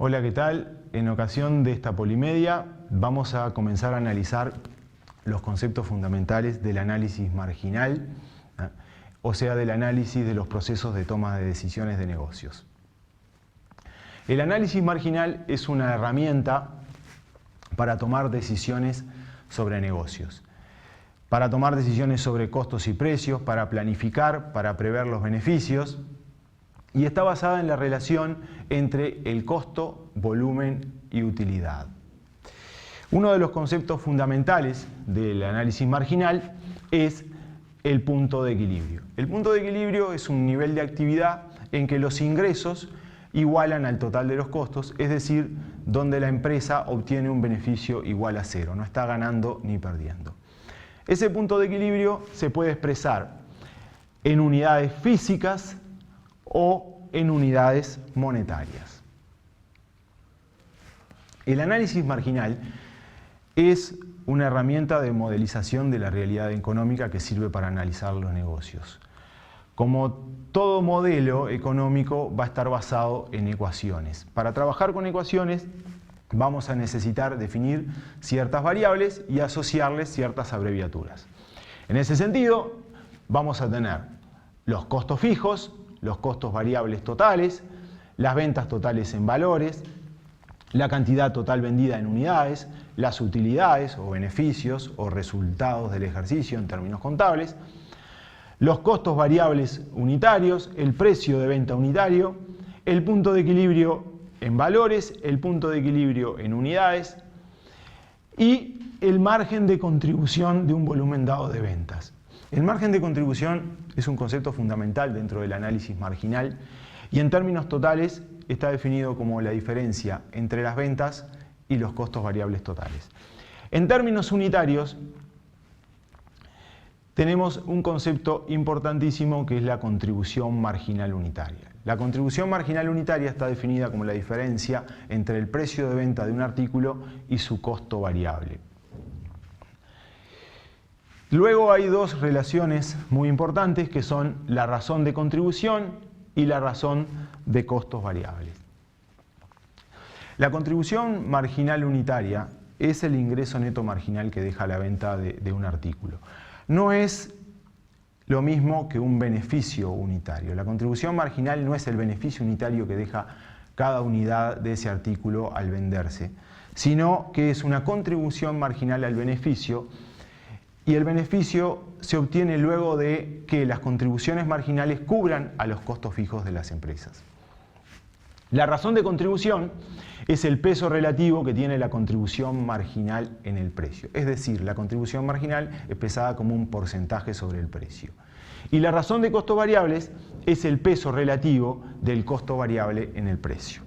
Hola, ¿qué tal? En ocasión de esta polimedia vamos a comenzar a analizar los conceptos fundamentales del análisis marginal, o sea, del análisis de los procesos de toma de decisiones de negocios. El análisis marginal es una herramienta para tomar decisiones sobre negocios, para tomar decisiones sobre costos y precios, para planificar, para prever los beneficios, y está basada en la relación entre el costo, volumen y utilidad. Uno de los conceptos fundamentales del análisis marginal es el punto de equilibrio. El punto de equilibrio es un nivel de actividad en que los ingresos igualan al total de los costos, es decir, donde la empresa obtiene un beneficio igual a cero, no está ganando ni perdiendo. Ese punto de equilibrio se puede expresar en unidades físicas o en unidades monetarias. El análisis marginal es una herramienta de modelización de la realidad económica que sirve para analizar los negocios. Como todo modelo económico va a estar basado en ecuaciones. Para trabajar con ecuaciones vamos a necesitar definir ciertas variables y asociarles ciertas abreviaturas. En ese sentido vamos a tener los costos fijos, los costos variables totales, las ventas totales en valores, la cantidad total vendida en unidades, las utilidades o beneficios o resultados del ejercicio en términos contables, los costos variables unitarios, el precio de venta unitario, el punto de equilibrio en valores, el punto de equilibrio en unidades y el margen de contribución de un volumen dado de ventas. El margen de contribución es un concepto fundamental dentro del análisis marginal y en términos totales está definido como la diferencia entre las ventas y los costos variables totales. En términos unitarios tenemos un concepto importantísimo que es la contribución marginal unitaria. La contribución marginal unitaria está definida como la diferencia entre el precio de venta de un artículo y su costo variable. Luego hay dos relaciones muy importantes que son la razón de contribución y la razón de costos variables. La contribución marginal unitaria es el ingreso neto marginal que deja la venta de un artículo. No es lo mismo que un beneficio unitario. La contribución marginal no es el beneficio unitario que deja cada unidad de ese artículo al venderse, sino que es una contribución marginal al beneficio. Y el beneficio se obtiene luego de que las contribuciones marginales cubran a los costos fijos de las empresas. La razón de contribución es el peso relativo que tiene la contribución marginal en el precio. Es decir, la contribución marginal es pesada como un porcentaje sobre el precio. Y la razón de costos variables es el peso relativo del costo variable en el precio.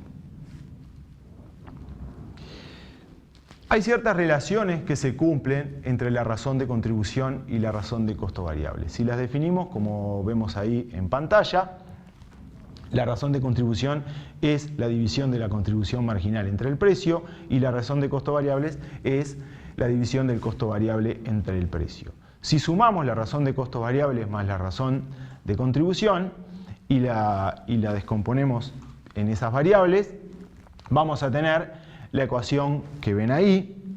Hay ciertas relaciones que se cumplen entre la razón de contribución y la razón de costo variable. Si las definimos, como vemos ahí en pantalla, la razón de contribución es la división de la contribución marginal entre el precio y la razón de costo variables es la división del costo variable entre el precio. Si sumamos la razón de costo variables más la razón de contribución y la descomponemos en esas variables, vamos a tener la ecuación que ven ahí.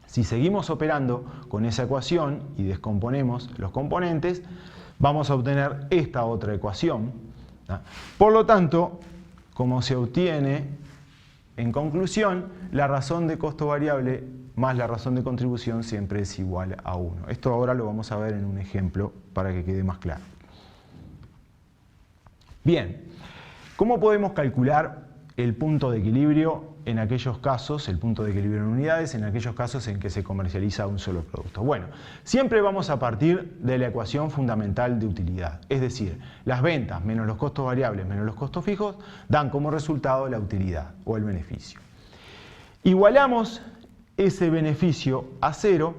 Si seguimos operando con esa ecuación y descomponemos los componentes, vamos a obtener esta otra ecuación. Por lo tanto, como se obtiene en conclusión, la razón de costo variable más la razón de contribución siempre es igual a 1. Esto ahora lo vamos a ver en un ejemplo para que quede más claro. Bien, ¿cómo podemos calcular el punto de equilibrio en aquellos casos, el punto de equilibrio en unidades, en aquellos casos en que se comercializa un solo producto? Bueno, siempre vamos a partir de la ecuación fundamental de utilidad, es decir, las ventas menos los costos variables menos los costos fijos dan como resultado la utilidad o el beneficio. Igualamos ese beneficio a cero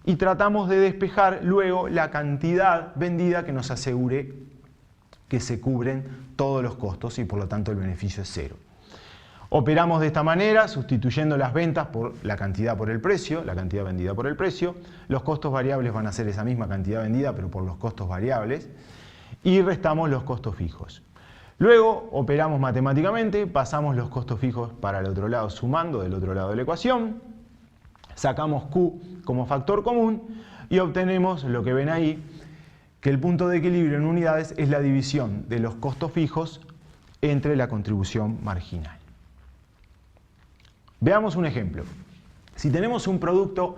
y tratamos de despejar luego la cantidad vendida que nos asegure que se cubren todos los costos y por lo tanto el beneficio es cero. Operamos de esta manera, sustituyendo las ventas por la cantidad por el precio, la cantidad vendida por el precio. Los costos variables van a ser esa misma cantidad vendida, pero por los costos variables. Y restamos los costos fijos. Luego operamos matemáticamente, pasamos los costos fijos para el otro lado sumando del otro lado de la ecuación, sacamos Q como factor común y obtenemos lo que ven ahí, que el punto de equilibrio en unidades es la división de los costos fijos entre la contribución marginal. Veamos un ejemplo. Si tenemos un producto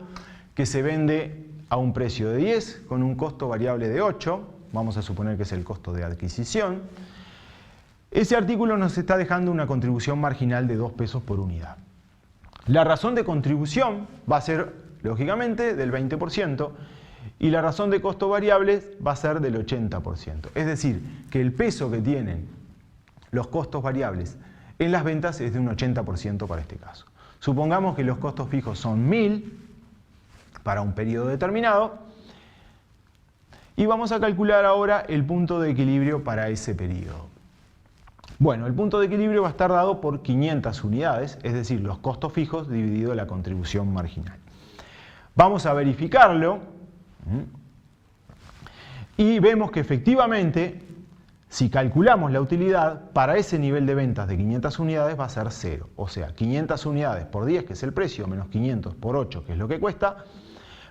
que se vende a un precio de 10 con un costo variable de 8, vamos a suponer que es el costo de adquisición, ese artículo nos está dejando una contribución marginal de 2 pesos por unidad. La razón de contribución va a ser, lógicamente, del 20% y la razón de costo variables va a ser del 80%. Es decir, que el peso que tienen los costos variables en las ventas es de un 80% para este caso. Supongamos que los costos fijos son 1000 para un periodo determinado y vamos a calcular ahora el punto de equilibrio para ese periodo. Bueno, el punto de equilibrio va a estar dado por 500 unidades, es decir, los costos fijos dividido la contribución marginal. Vamos a verificarlo y vemos que efectivamente, si calculamos la utilidad, para ese nivel de ventas de 500 unidades va a ser 0. O sea, 500 unidades por 10, que es el precio, menos 500 por 8, que es lo que cuesta,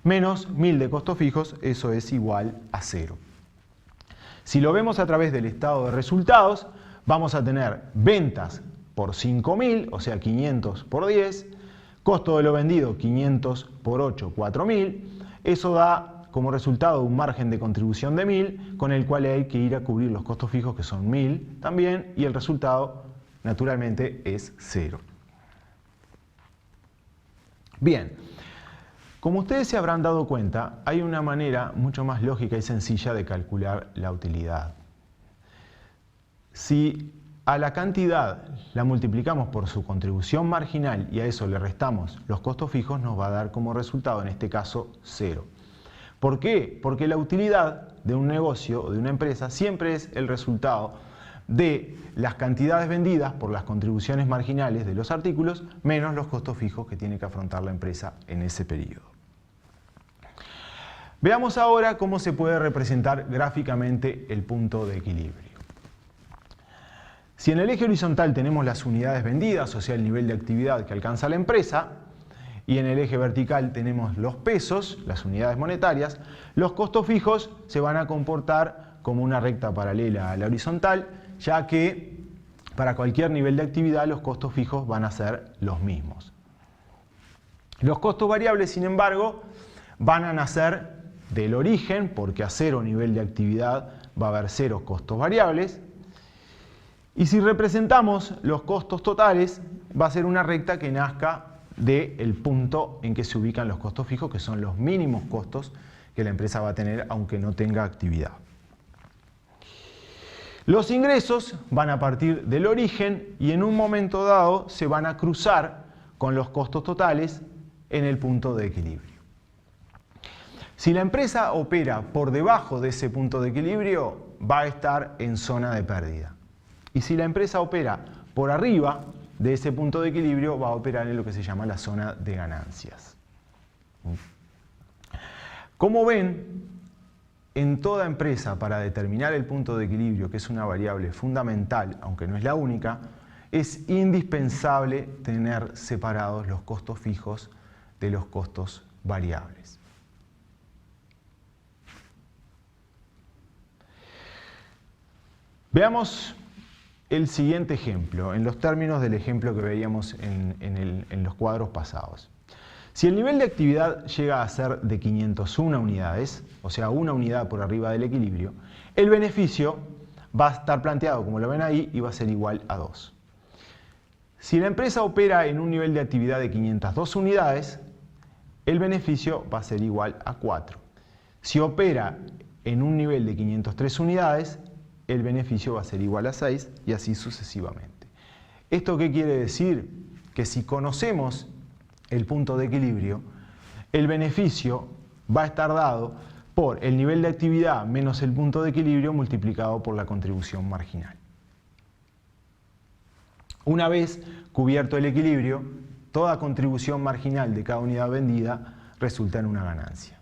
menos 1000 de costos fijos, eso es igual a 0. Si lo vemos a través del estado de resultados, vamos a tener ventas por 5000, o sea 500 por 10, costo de lo vendido 500 por 8, 4000, eso da como resultado un margen de contribución de 1000, con el cual hay que ir a cubrir los costos fijos que son 1000 también, y el resultado naturalmente es 0. Bien, como ustedes se habrán dado cuenta, hay una manera mucho más lógica y sencilla de calcular la utilidad. Si a la cantidad la multiplicamos por su contribución marginal y a eso le restamos los costos fijos, nos va a dar como resultado, en este caso, 0. ¿Por qué? Porque la utilidad de un negocio o de una empresa siempre es el resultado de las cantidades vendidas por las contribuciones marginales de los artículos menos los costos fijos que tiene que afrontar la empresa en ese periodo. Veamos ahora cómo se puede representar gráficamente el punto de equilibrio. Si en el eje horizontal tenemos las unidades vendidas, o sea el nivel de actividad que alcanza la empresa, y en el eje vertical tenemos los pesos, las unidades monetarias, los costos fijos se van a comportar como una recta paralela a la horizontal, ya que para cualquier nivel de actividad los costos fijos van a ser los mismos. Los costos variables, sin embargo, van a nacer del origen, porque a 0 nivel de actividad va a haber 0 costos variables. Y si representamos los costos totales, va a ser una recta que nazca del punto en que se ubican los costos fijos, que son los mínimos costos que la empresa va a tener aunque no tenga actividad. Los ingresos van a partir del origen y en un momento dado se van a cruzar con los costos totales en el punto de equilibrio. Si la empresa opera por debajo de ese punto de equilibrio, va a estar en zona de pérdida. Y si la empresa opera por arriba de ese punto de equilibrio, va a operar en lo que se llama la zona de ganancias. Como ven, en toda empresa, para determinar el punto de equilibrio, que es una variable fundamental, aunque no es la única, es indispensable tener separados los costos fijos de los costos variables. Veamos el siguiente ejemplo, en los términos del ejemplo que veíamos en los cuadros pasados. Si el nivel de actividad llega a ser de 501 unidades, o sea, una unidad por arriba del equilibrio, el beneficio va a estar planteado como lo ven ahí y va a ser igual a 2. Si la empresa opera en un nivel de actividad de 502 unidades, el beneficio va a ser igual a 4. Si opera en un nivel de 503 unidades, el beneficio va a ser igual a 6 y así sucesivamente. ¿Esto qué quiere decir? Que si conocemos el punto de equilibrio, el beneficio va a estar dado por el nivel de actividad menos el punto de equilibrio multiplicado por la contribución marginal. Una vez cubierto el equilibrio, toda contribución marginal de cada unidad vendida resulta en una ganancia.